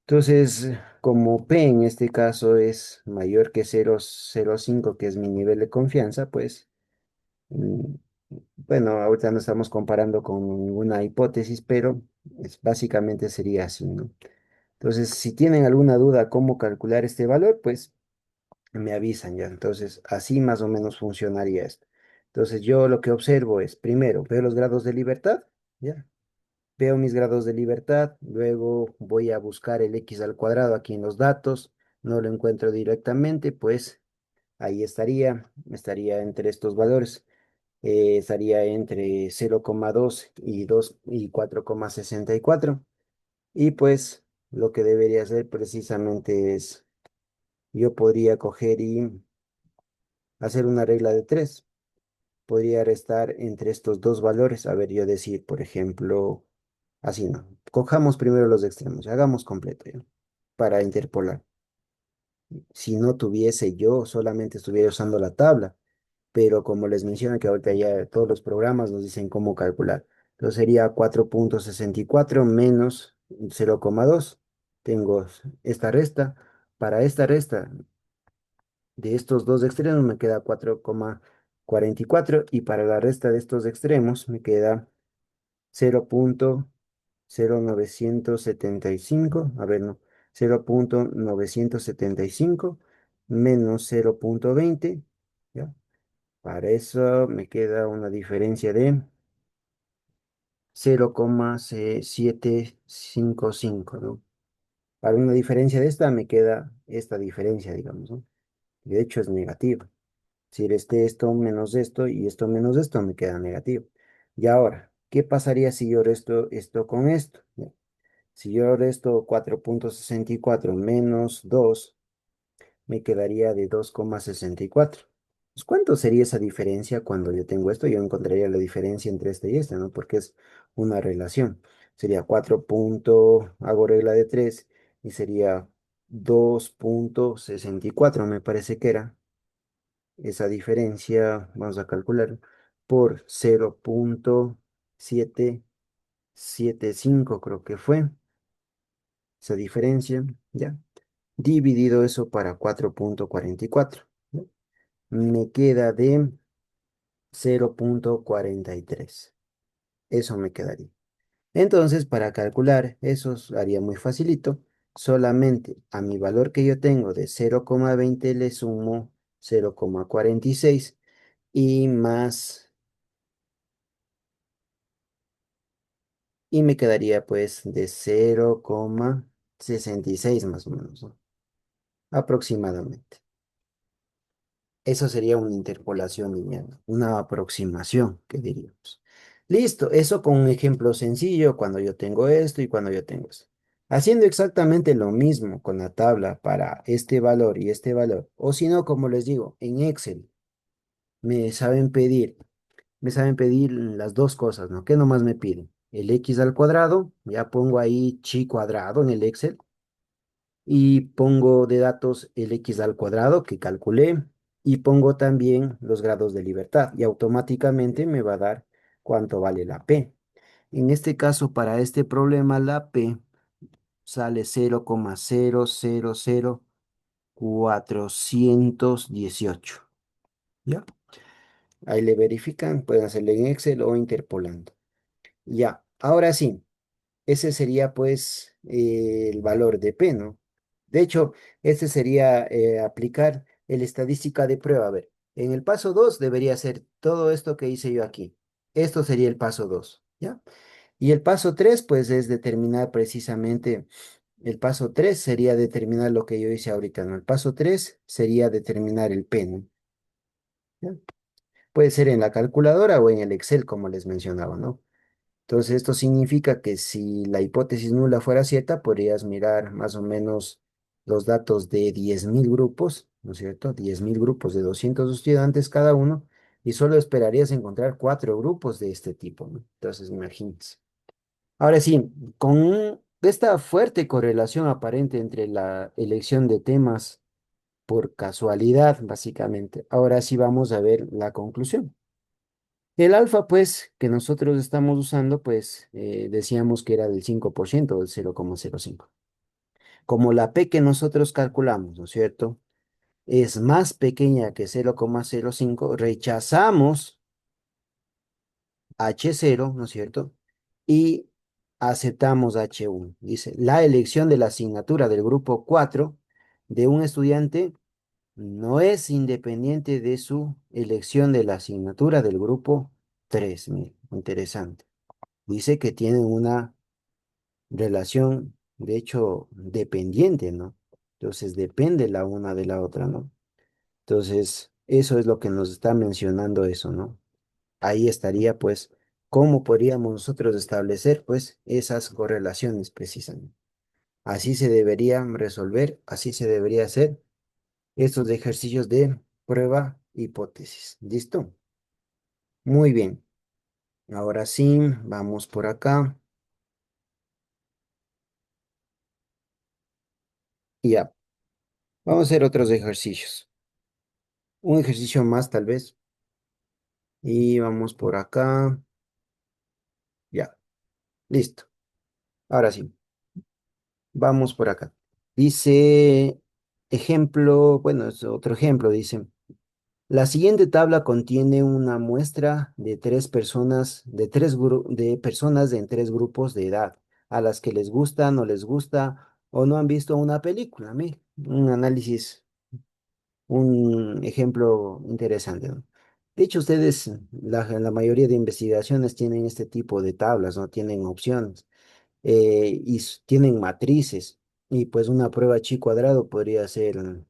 Entonces, como P en este caso es mayor que 0,05, que es mi nivel de confianza, pues, mm, bueno, ahorita no estamos comparando con ninguna hipótesis, pero básicamente sería así, ¿no? Entonces, si tienen alguna duda cómo calcular este valor, pues me avisan ya. Entonces, así más o menos funcionaría esto. Entonces, yo lo que observo es, primero, veo los grados de libertad, ¿ya? Veo mis grados de libertad, luego voy a buscar el x al cuadrado aquí en los datos, no lo encuentro directamente, pues ahí estaría entre estos valores. Estaría entre 0,2 y 2 y 4,64. Y pues lo que debería hacer precisamente es, yo podría coger y hacer una regla de tres. Podría restar entre estos dos valores. A ver, yo decir, por ejemplo, así no. Cojamos primero los extremos, hagamos completo ya, para interpolar. Si no tuviese yo, solamente estuviera usando la tabla, pero como les menciono que ahorita ya todos los programas nos dicen cómo calcular. Entonces sería 4,64 menos 0,2. Tengo esta resta. Para esta resta de estos dos extremos me queda 4,44 y para la resta de estos extremos me queda 0,0975, a ver, no, 0,975 menos 0,20, ¿ya? Para eso me queda una diferencia de 0,755, ¿no? Para una diferencia de esta me queda esta diferencia, digamos, ¿no? De hecho es negativa. Si resté esto menos esto y esto menos esto, me queda negativo. Y ahora, ¿qué pasaría si yo resto esto con esto? Ya. Si yo resto 4,64 menos 2, me quedaría de 2,64. Pues, ¿cuánto sería esa diferencia cuando yo tengo esto? Yo encontraría la diferencia entre este y este, ¿no? Porque es una relación. Sería 4 hago regla de 3 y sería 2,64, me parece que era. Esa diferencia, vamos a calcular, por 0,775 creo que fue esa diferencia, ¿ya? Dividido eso para 4,44, ¿no? Me queda de 0,43. Eso me quedaría. Entonces, para calcular eso haría muy facilito. Solamente a mi valor que yo tengo de 0,20 le sumo 0,46 y más, y me quedaría pues de 0,66 más o menos, ¿no? Aproximadamente. Eso sería una interpolación lineal, una aproximación, que diríamos. Listo, eso con un ejemplo sencillo, cuando yo tengo esto y cuando yo tengo esto. Haciendo exactamente lo mismo con la tabla para este valor y este valor. O si no, como les digo, en Excel me saben pedir, me saben pedir las dos cosas, ¿no? ¿Qué nomás me piden? El x al cuadrado, ya pongo ahí chi cuadrado en el Excel y pongo de datos el x al cuadrado que calculé y pongo también los grados de libertad y automáticamente me va a dar cuánto vale la P. En este caso, para este problema, la P sale 0,000418. ¿Ya? Ahí le verifican, pueden hacerle en Excel o interpolando. Ya, ahora sí, ese sería pues el valor de P, ¿no? De hecho, este sería aplicar el estadística de prueba. A ver, en el paso 2 debería ser todo esto que hice yo aquí. Esto sería el paso 2, ¿ya? Y el paso 3 pues es determinar precisamente, el paso 3 sería determinar lo que yo hice ahorita, ¿no? El paso 3 sería determinar el P, ¿no? ¿Ya? Puede ser en la calculadora o en el Excel, como les mencionaba, ¿no? Entonces, esto significa que si la hipótesis nula fuera cierta, podrías mirar más o menos los datos de 10.000 grupos, ¿no es cierto? 10.000 grupos de 200 estudiantes cada uno, y solo esperarías encontrar cuatro grupos de este tipo, ¿no? Entonces, imagínense. Ahora sí, con esta fuerte correlación aparente entre la elección de temas por casualidad, básicamente, ahora sí vamos a ver la conclusión. El alfa, pues, que nosotros estamos usando, pues, decíamos que era del 5% del 0,05. Como la P que nosotros calculamos, ¿no es cierto? Es más pequeña que 0,05, rechazamos H0, ¿no es cierto? Y aceptamos H1. Dice, la elección de la asignatura del grupo 4 de un estudiante no es independiente de su elección de la asignatura del grupo 3. Mire, interesante. Dice que tienen una relación, de hecho, dependiente, ¿no? Entonces depende la una de la otra, ¿no? Entonces, eso es lo que nos está mencionando eso, ¿no? Ahí estaría, pues, cómo podríamos nosotros establecer, pues, esas correlaciones precisamente. Así se debería resolver, así se debería hacer estos ejercicios de prueba hipótesis. ¿Listo? Muy bien. Ahora sí, vamos por acá. Y ya, vamos a hacer otros ejercicios. Un ejercicio más, tal vez. Y vamos por acá. Ya, listo. Ahora sí, vamos por acá. Dice, ejemplo, bueno, es otro ejemplo, dice. La siguiente tabla contiene una muestra de tres personas, de personas en tres grupos de edad, a las que les gusta, no les gusta o no han visto una película. Mire, un análisis, un ejemplo interesante, ¿no? De hecho, ustedes, la mayoría de investigaciones tienen este tipo de tablas, ¿no? Tienen opciones tienen matrices. Y pues una prueba chi cuadrado podría ser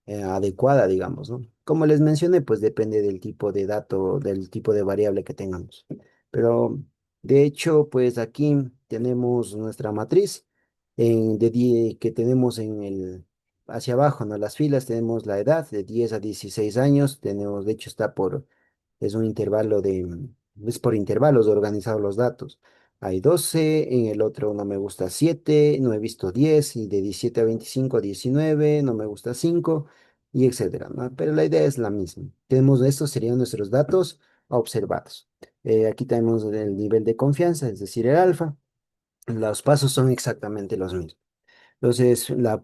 adecuada, digamos, ¿no? Como les mencioné, pues depende del tipo de dato, del tipo de variable que tengamos. Pero de hecho, pues aquí tenemos nuestra matriz que tenemos hacia abajo, ¿no? Las filas tenemos la edad de 10 a 16 años, tenemos, de hecho es un intervalo es por intervalos organizados los datos. Hay 12, en el otro no me gusta 7, no he visto 10, y de 17 a 25, 19, no me gusta 5, y etcétera, ¿no? Pero la idea es la misma. Tenemos, estos serían nuestros datos observados. Aquí tenemos el nivel de confianza, es decir, el alfa. Los pasos son exactamente los mismos. Entonces, la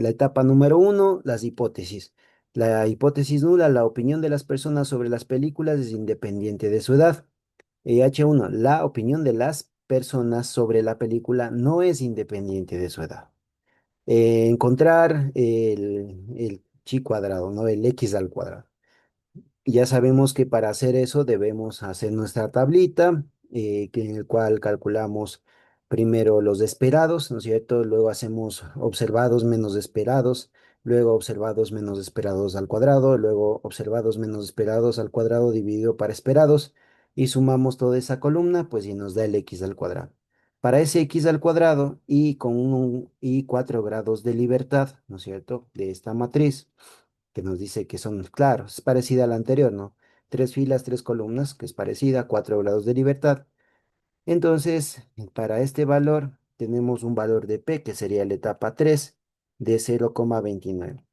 etapa número uno, las hipótesis. La hipótesis nula, la opinión de las personas sobre las películas es independiente de su edad. H1, la opinión de las personas sobre la película no es independiente de su edad. Encontrar el chi cuadrado, ¿no? El x al cuadrado. Ya sabemos que para hacer eso debemos hacer nuestra tablita, en el cual calculamos primero los esperados, ¿no es cierto? Luego hacemos observados menos esperados, luego observados menos esperados al cuadrado, luego observados menos esperados al cuadrado dividido para esperados, y sumamos toda esa columna, pues y nos da el x al cuadrado. Para ese x al cuadrado y con y 4 grados de libertad, ¿no es cierto? De esta matriz, que nos dice que son, claro, es parecida a la anterior, ¿no? Tres filas, tres columnas, que es parecida, 4 grados de libertad. Entonces, para este valor tenemos un valor de P, que sería la etapa 3 de 0,29.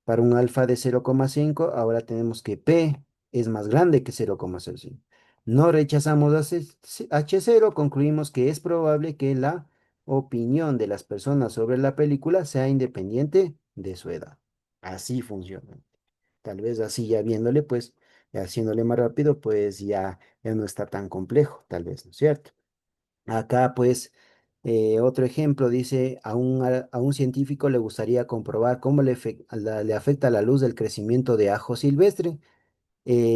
Para un alfa de 0,5, ahora tenemos que P es más grande que 0,05. No rechazamos a H0, concluimos que es probable que la opinión de las personas sobre la película sea independiente de su edad. Así funciona. Tal vez así ya viéndole, pues, haciéndole más rápido, pues ya no está tan complejo, tal vez, ¿no es cierto? Acá, pues, otro ejemplo dice, a un científico le gustaría comprobar cómo le afecta la luz del crecimiento de ajo silvestre.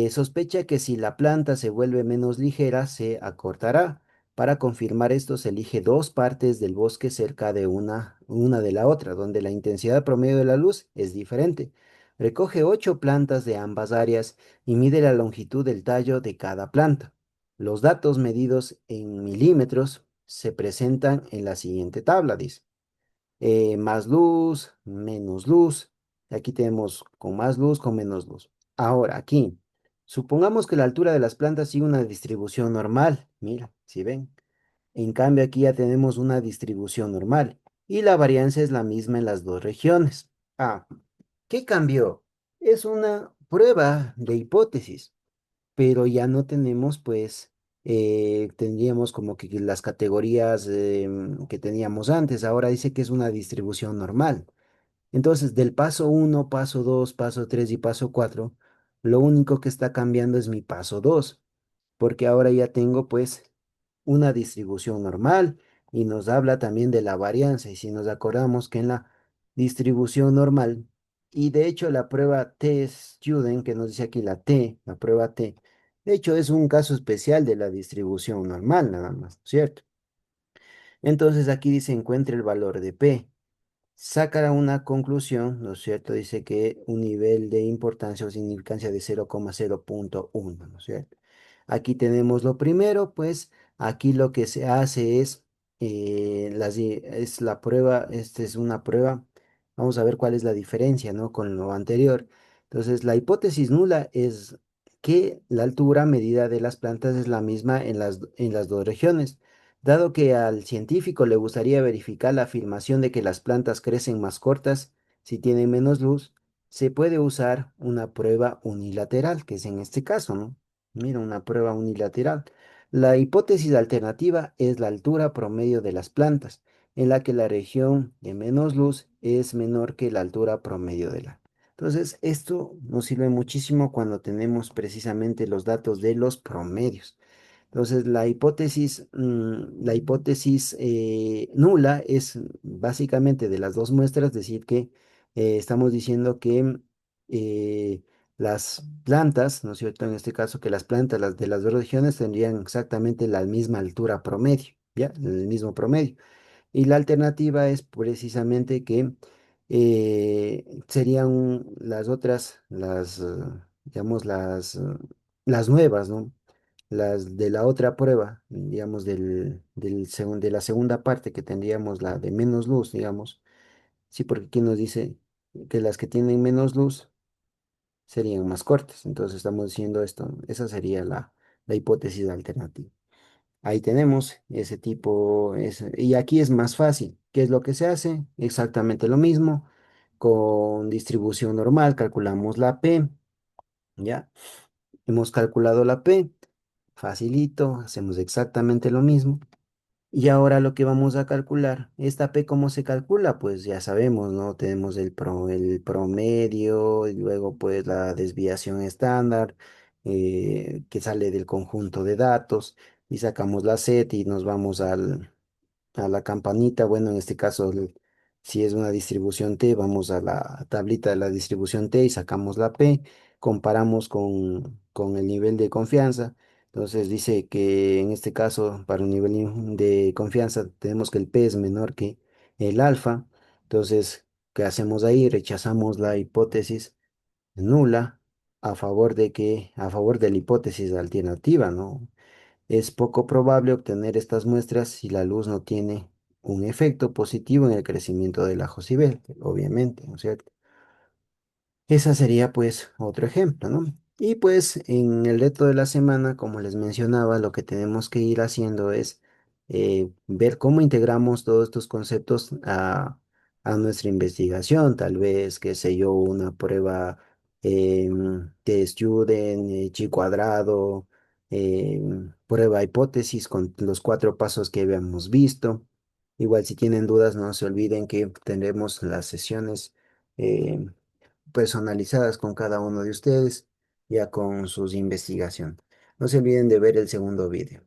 Sospecha que si la planta se vuelve menos ligera, se acortará. Para confirmar esto, se elige dos partes del bosque cerca de una de la otra, donde la intensidad promedio de la luz es diferente. Recoge 8 plantas de ambas áreas y mide la longitud del tallo de cada planta. Los datos medidos en milímetros se presentan en la siguiente tabla, dice más luz, menos luz. Aquí tenemos con más luz, con menos luz. Ahora, aquí, supongamos que la altura de las plantas sigue una distribución normal. Mira, si ven. En cambio, aquí ya tenemos una distribución normal y la varianza es la misma en las dos regiones. Ah, ¿qué cambió? Es una prueba de hipótesis, pero ya no tenemos, pues, tendríamos como que las categorías que teníamos antes. Ahora dice que es una distribución normal. Entonces, del paso uno, paso 2, paso 3 y paso 4, lo único que está cambiando es mi paso 2, porque ahora ya tengo, pues, una distribución normal y nos habla también de la varianza. Y si nos acordamos que en la distribución normal, y de hecho la prueba T-Student, que nos dice aquí la T, la prueba T, de hecho es un caso especial de la distribución normal, nada más, ¿cierto? Entonces aquí dice encuentre el valor de P. Saca una conclusión, ¿no es cierto? Dice que un nivel de importancia o significancia de 0,0.1, ¿no es cierto? Aquí tenemos lo primero, pues aquí lo que se hace es, es la prueba, esta es una prueba, vamos a ver cuál es la diferencia, ¿no? Con lo anterior. Entonces, la hipótesis nula es que la altura medida de las plantas es la misma en las dos regiones. Dado que al científico le gustaría verificar la afirmación de que las plantas crecen más cortas si tienen menos luz, se puede usar una prueba unilateral, que es en este caso, ¿no? Mira, una prueba unilateral. La hipótesis alternativa es la altura promedio de las plantas, en la que la región de menos luz es menor que la altura promedio de la. Entonces, esto nos sirve muchísimo cuando tenemos precisamente los datos de los promedios. Entonces, la hipótesis nula es básicamente de las dos muestras, decir que estamos diciendo que las plantas, ¿no es cierto? En este caso, que las plantas las de las dos regiones tendrían exactamente la misma altura promedio, ¿ya? El mismo promedio. Y la alternativa es precisamente que serían las otras, digamos, las nuevas, ¿no? Las de la otra prueba, digamos, de la segunda parte que tendríamos la de menos luz, digamos. Sí, porque aquí nos dice que las que tienen menos luz serían más cortas. Entonces estamos diciendo esto, esa sería la hipótesis alternativa. Ahí tenemos ese tipo, y aquí es más fácil. ¿Qué es lo que se hace? Exactamente lo mismo. Con distribución normal calculamos la P, ¿ya? Hemos calculado la P, facilito, hacemos exactamente lo mismo. Y ahora lo que vamos a calcular, esta P, ¿cómo se calcula? Pues ya sabemos, ¿no? Tenemos el promedio, y luego pues la desviación estándar, que sale del conjunto de datos, y sacamos la Z y nos vamos a la campanita. Bueno, en este caso, si es una distribución T, vamos a la tablita de la distribución T y sacamos la P, comparamos con el nivel de confianza. Entonces dice que en este caso, para un nivel de confianza, tenemos que el P es menor que el alfa. Entonces, ¿qué hacemos ahí? Rechazamos la hipótesis nula a favor de la hipótesis alternativa, ¿no? Es poco probable obtener estas muestras si la luz no tiene un efecto positivo en el crecimiento del ajo civet, obviamente, ¿no es cierto? Esa sería pues otro ejemplo, ¿no? Y pues en el reto de la semana, como les mencionaba, lo que tenemos que ir haciendo es ver cómo integramos todos estos conceptos a nuestra investigación. Tal vez, qué sé yo, una prueba de Student, chi cuadrado, prueba hipótesis con los cuatro pasos que habíamos visto. Igual si tienen dudas, no se olviden que tendremos las sesiones em, personalizadas con cada uno de ustedes, ya con sus investigaciones. No se olviden de ver el segundo vídeo.